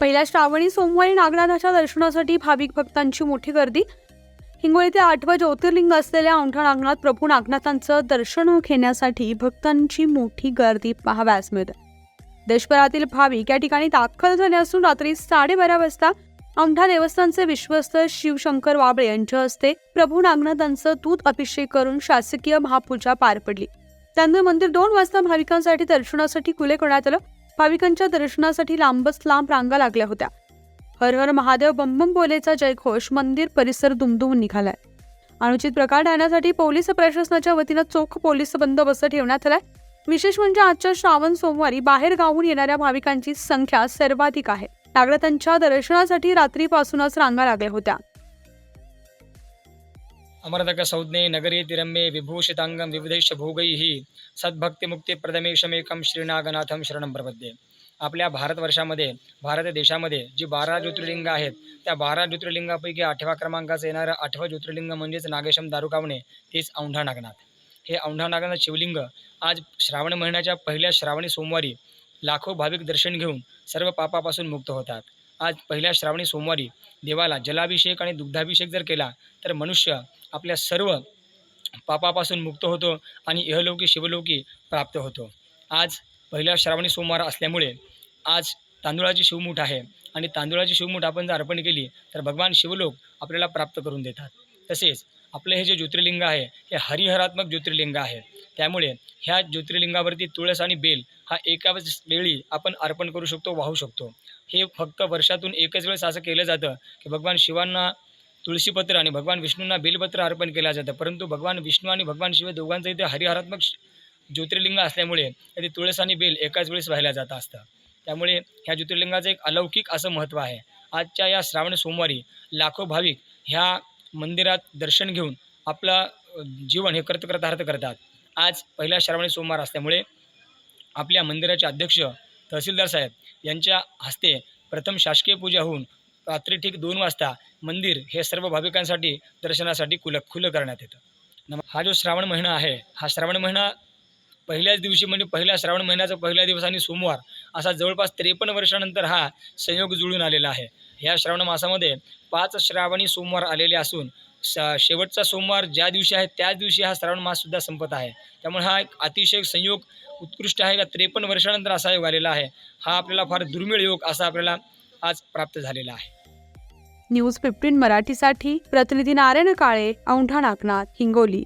पहिल्या श्रावणी सोमवारी नागनाथाच्या दर्शनासाठी भाविक भक्तांची मोठी गर्दी. हिंगोलीतील 8वं ज्योतिर्लिंग असलेल्या औंढा नागनाथ प्रभू नागनाथांचं दर्शन घेण्यासाठी भक्तांची मोठी गर्दी पाहावयास मिळते. देशभरातील भाविक या ठिकाणी दाखल झाले असून रात्री 12:30 वाजता औंढा देवस्थानचे विश्वस्त शिवशंकर वाबळे यांच्या हस्ते प्रभू नागनाथांचं दूध अभिषेक करून शासकीय महापूजा पार पडली. त्यानंतर मंदिर 2 वाजता भाविकांसाठी दर्शनासाठी खुले करण्यात आलं. भाविकांच्या दर्शनासाठी लांबच लांब रांगा लागल्या होत्या. हर हर महादेव बम बम बोलेचा जयघोष मंदिर परिसर दुमदुमून निघालाय. अनुचित प्रकार टाळण्यासाठी पोलीस प्रशासनाच्या वतीनं चोख पोलीस बंदोबस्त ठेवण्यात आलाय. विशेष म्हणजे आजच्या श्रावण सोमवारी बाहेर गावाहून येणाऱ्या भाविकांची संख्या सर्वाधिक आहे. नागनाथांच्या दर्शनासाठी रात्रीपासूनच रांगा लागल्या होत्या. अमरतक संज्ञे नगरे तिरम्ये विभूषितांगम विविधैश्च भोगैः सद्भक्तिमुक्तिप्रदमेशमेकं श्रीनागनाथं शरणं प्रपद्ये. आपल्या भारतवर्षामध्ये भारत देशामध्ये जी 12 ज्योतिर्लिंग आहेत त्या 12 ज्योतिर्लिंगापैकी 8व्या क्रमांकाचं येणारं 8वं ज्योतिर्लिंग म्हणजेच नागेशम दारुकावणे तेच औंढा नागनाथ. हे औंढा नागनाथ शिवलिंग आज श्रावण महिन्याच्या पहिल्या श्रावणी सोमवारी लाखो भाविक दर्शन घेऊन सर्व पापापासून मुक्त होतात. आज पहिल्या श्रावणी सोमवारी देवाला जलाभिषेक आणि दुग्धाभिषेक जर केला तर मनुष्य आपल्या सर्व पापापासून मुक्त होतो आणि इहलोकी शिवलोकी प्राप्त होतो. आज पहिल्या श्रावणी सोमवार असल्यामुळे आज तांदूळाची शिवमूठ आहे आणि तांदूळाची शिवमूठ आपण जर अर्पण केली तर भगवान शिवलोक आपल्याला प्राप्त करून देतात. तसेच आपले हे जे ज्योतिर्लिंग आहे हे हरिहरात्मक ज्योतिर्लिंग आहे. त्यामुळे ह्या ज्योतिर्लिंगावरती तुळस आणि बेल हा एकाच वेळी आपण अर्पण करू शकतो, वाहू शकतो. हे फक्त वर्षातून एकच वेळेस असं केलं जातं की भगवान शिवांना तुळशीपत्र आणि भगवान विष्णूंना बेलपत्र अर्पण केलं जातं. परंतु भगवान विष्णू आणि भगवान शिव दोघांचं इथे हरिहरात्मक ज्योतिर्लिंग असल्यामुळे ते तुळस आणि बेल एकाच वेळेस वाहिल्या जात असतं. त्यामुळे ह्या ज्योतिर्लिंगाचं एक अलौकिक असं महत्त्व आहे. आजच्या या श्रावण सोमवारी लाखो भाविक ह्या मंदिरात दर्शन घेऊन आपलं जीवन हे कृतार्थ करतात. आज पहिल्या श्रावणी सोमवार असल्यामुळे आपल्या मंदिराचे अध्यक्ष तहसीलदार साहेब यांच्या हस्ते प्रथम शासकीय पूजा होऊन रात्री ठीक 2 वाजता मंदिर हे सर्व भाविकांसाठी दर्शनासाठी खुलं करण्यात येतं. हा जो श्रावण महिना आहे हा श्रावण महिना पहिल्याच दिवशी म्हणजे पहिल्या श्रावण महिन्याचा पहिला दिवस आणि सोमवार असा जवळपास 53 वर्षानंतर हा संयोग जुळून आलेला आहे. ह्या श्रावण मासामध्ये 5 श्रावणी सोमवार आलेले असून शेवटचा सोमवार ज्या दिवशी आहे त्याच दिवशी हा श्रावण माससुद्धा संपत आहे. त्यामुळे हा एक अतिशय संयोग उत्कृष्ट आहे. 53 वर्षानंतर असा योग आलेला आहे. हा आपल्याला फार दुर्मिळ योग असा आपल्याला आज प्राप्त झालेला आहे. न्यूज 15 मराठीसाठी प्रतिनिधी नारायण काळे, औंढा नागनाथ, हिंगोली.